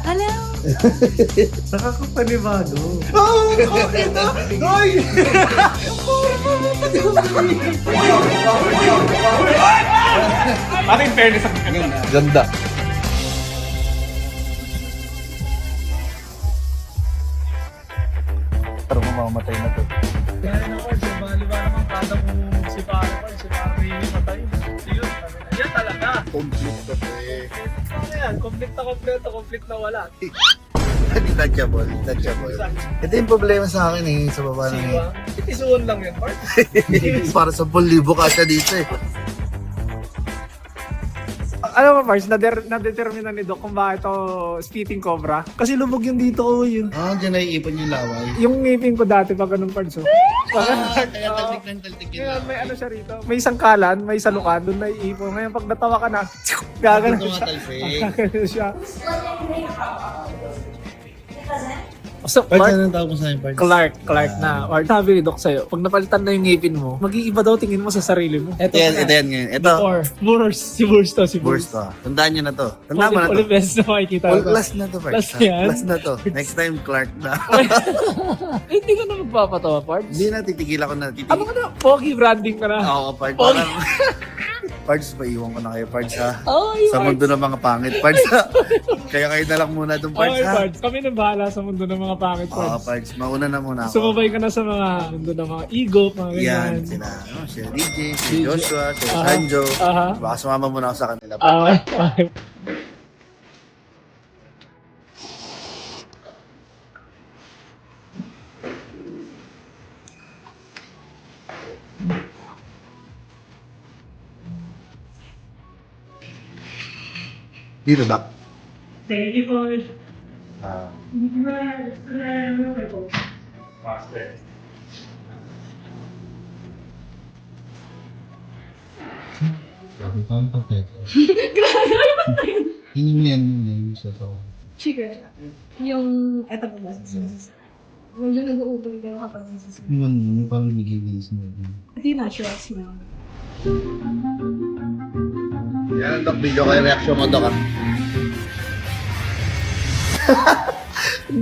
Hello? Nakakapanibago. Oh, okay na! Hoy! Ano in fairness ang Ganda. Pero mamamatay na to. Kaya na ko, bali ba naman kada mo si Paro ko, si Paro Rini matay. Yun, yan talaga. Complete to eh. Ano yan, complete na wala. Detachable. Ito yung problema sa akin eh, sa baba ng Siwa, itisuon lang yan, Bart. para sa 10,000 kasya dito eh. Alam mo, Mars, nadetermina ni Doc kung bakit ito spitting cobra. Kasi lubog yung dito ko yun. Ah, dyan naiipon yung laway. Yung ngipin ko dati pag ganun parts, oh. Kaya taltik yun. Ngayon, may ano siya rito. May sangkalan, may salukan, doon naiipon. Ngayon, pag natawa ka na, gaganon siya. Gaganon siya. So, Parts, Mark, anong tawag mo sa akin, Parts? Clark na. Or sabi ni Doc sa'yo, pag napalitan na yung ngipin mo, mag-iiba daw tingin mo sa sarili mo. Ito yan ngayon. Ito, Or, si Burst to. burst to. Tandaan nyo na to. Tandaan mo na to. Ulit beses na makikita All ko. last na to, Parts. Last yan? Last na to. Next time, Clark na. Hindi ka na magpapatawa, Parts. Hindi na, titigil ako na. Ano ka na? Pogi branding ka na. Oo, Parts. Pogi. Parang, Parts, maiwan ko na kayo, Parts, ha? Ay, Sa mundo ng mga pangit, Parts, ha? Kaya kayo na lang muna itong Parts, Okay, ha? Parts. Kami na bahala sa mundo ng mga pangit, Oo, Parts. Parts. Mauna na muna ako. Sumabay ka na sa mga mundo ng mga ego, mga ganyan. Yan, sila. No? Si DJ, si DJ. Joshua, si Aha. Sanjo. Aha. Baka sumama muna ako sa kanila. Okay. Dito ba? Thank you, Paul. Ah. Master. Grabe pa ang papel. Hindi yan sa to. Sugar. Yung, eto po ba? Medyo nag-uubay ka kapag nasusunod. Yung parang nagigilis mo. Hindi natural smell. Yan, Dok. Video kayo reaction mo, Dok.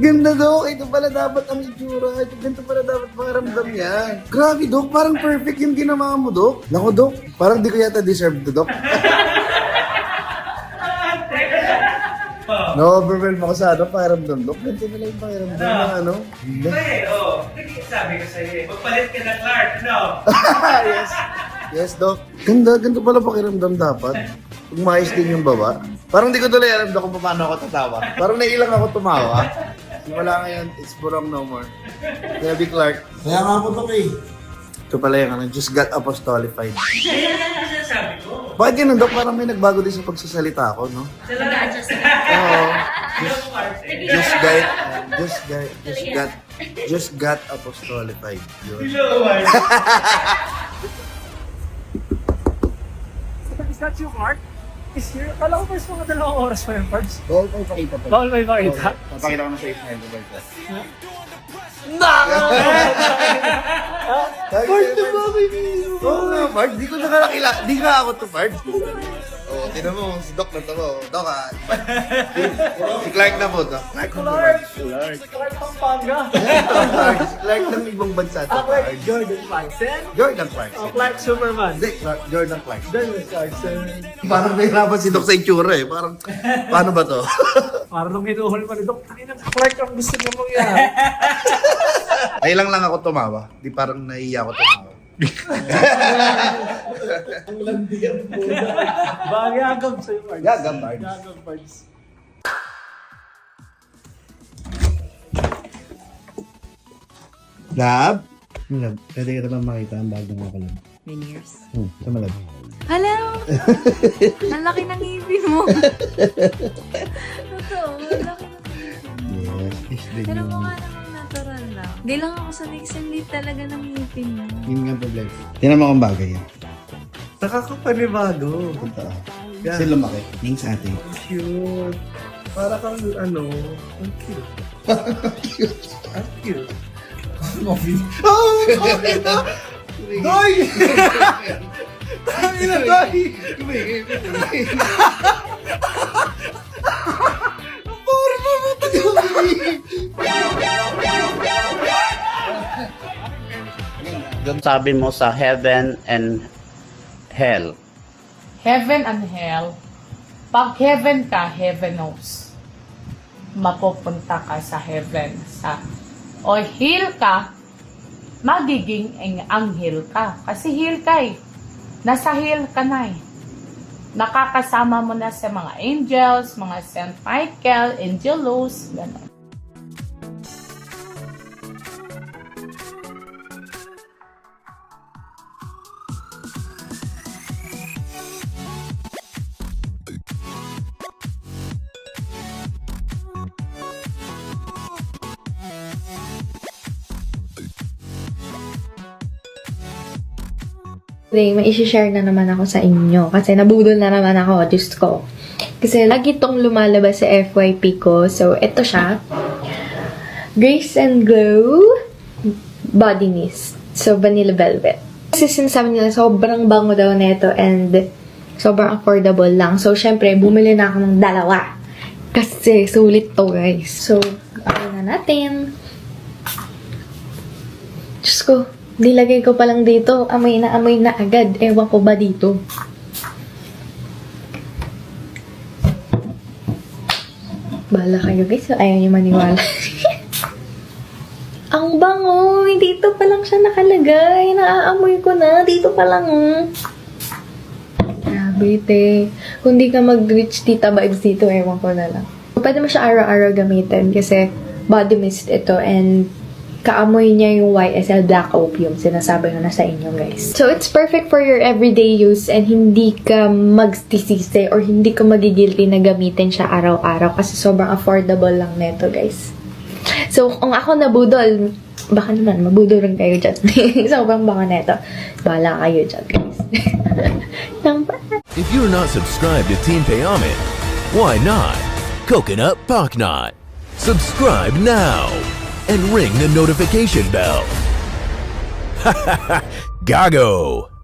Ganda, Dok. Ito pala dapat ang itsura. Ganito pala dapat makaramdam yan. Grabe, Dok. Parang perfect yung ginawa mo, Dok. Naku, Dok. Parang di ko yata deserve to, Dok. No-overwhelm ako sa ano, pakiramdam, Dok. Ganito na lang yung pakiramdam na ano. Ganda. Sabi ko sa'yo eh, magpalit ka na Clark, no? Yes. Yes, Dok. Ganda, ganito pala pakiramdam dapat. Kung maayos din yung baba. Parang di ko tuloy alam Dok, kung paano ako tatawa. Parang nailang ako tumawa. Wala ngayon, it's burong no more. Debbie Clark. Kaya nga po, Dok eh. Ito pala yung ano, just got apostolified. Sabi ko. Bakit ganun, Dok? Parang may nagbago din sa pagsasalita ko, no? Oo. Just got apostolified. Yun. Is that you, Mark? Is here? Kala ko first mga 2 oras pa yung Parts. Bawal ko ipakita po. Bawal ba ipakita? Papakita ko na sa isa yung baba. Bart, di ba may video? Oo nga, Bart. Di ko nakakakila. Di nga ako to, Bart. Oo, tinan mo. Si Doc na to. Doc, si Clark na po to. Clark na po, Bart. Clark. Clark Pampanga. Si Clark ng ibang bansa to, Clark Bart. Jordan Clarkson. Jordan Clark. O Clark Superman. Hindi, Jordan Clark. Jordan Clarkson. Parang nahirapan si Doc sa itsura eh. Parang, paano ba to? Parang nung hinuhuli pa ni Doc, ay Clark ang gusto niya mangyari. Ay lang ako tumawa. Di parang naiiya ako tumawa. Ang landi ang puda. Bagay agam sa'yo, Parts. Gagam, Parts. Gagam, Parts. Lab? Lab, pwede ka naman makita ang bagong ako lang. Veneers. Sa malab. Hello? Ang laki ng ngipin mo. Totoo, ang laki ng ngipin mo. Yes, is din Pero yung... mukha namang natural lang. Hindi lang ako sanay kasi hindi talaga ng ngipin mo. Yun nga ang problema. Tinan mo kung bagay yan. Nakakapanibago. Totoo. Yeah. Kasi lumaki. Yung sa atin. Cute. Para kang ano, ang cute. Ang cute. Oh, okay na! Doy! Tangin na, Doy! Ang forma mo! masasabi mo sa heaven and hell? Heaven and hell. Pag heaven ka, heaven knows. Mapupunta ka sa heaven. O hell ka, magiging anghel ka. Kasi hell ka eh. Nasa hell ka na eh. Nakakasama mo na sa mga angels, mga Saint Michael, Angelos, gano'n. Today, may isi-share na naman ako sa inyo kasi nabudol na naman ako, Diyos ko. Kasi lagi itong lumalabas sa FYP ko. So, ito siya. Grace and Glow Body Mist. So, Vanilla Velvet. Kasi sinasabi nila, sobrang bango daw nito and sobrang affordable lang. So, syempre, bumili na ako ng dalawa. Kasi sulit to, guys. So, okay na natin. Diyos ko. Nilagay ko pa lang dito, amoy na agad. Ewan ko ba dito? Bahala kayo guys, ayaw niyo maniwala. Ang bango! Dito pa lang siya nakalagay. Naaamoy ko na. Dito pa lang. Grabe, te. Kung di ka mag-reach tita vibes dito, ewan ko na lang. Pwede mo siya araw-araw gamitin kasi body mist ito and kaamoy niya yung YSL Black Opium. Sinasabi ko na sa inyo, guys. So, it's perfect for your everyday use and hindi ka magsisisi or hindi ka magigilty na gamitin siya araw-araw kasi sobrang affordable lang neto, guys. So, kung ako nabudol, baka naman, mabudol rin kayo dyan. Sobrang baka neto. Bahala kayo dyan, guys. If you're not subscribed to Team Payaman, why not? Coconut Pocknot. Subscribe now and ring the notification bell. Gago!